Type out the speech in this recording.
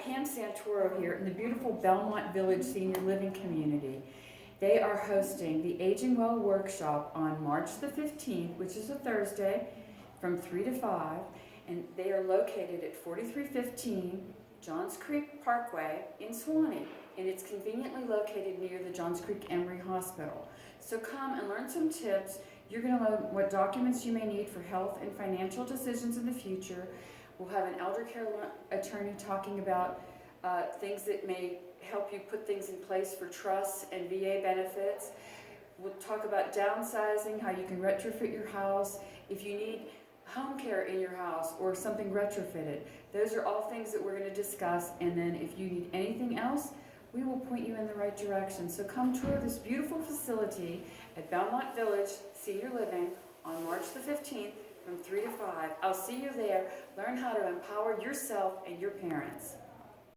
Pam Santoro here in the beautiful Belmont Village Senior Living Community. They are hosting the Aging Well Workshop on March the 15th, which is a Thursday, from 3 to 5. And they are located at 4315 Johns Creek Parkway in Suwanee. And it's conveniently located near the Johns Creek Emory Hospital. So come and learn some tips. You're going to learn what documents you may need for health and financial decisions in the future. We'll have an elder care attorney talking about things that may help you put things in place for trusts and VA benefits. We'll talk about downsizing, how you can retrofit your house. If you need home care in your house or something retrofitted, those are all things that we're going to discuss. And then if you need anything else, we will point you in the right direction. So come tour this beautiful facility at Belmont Village Senior Living on March the 15th from 3 to 5. I'll see you there. Learn how to empower yourself and your parents.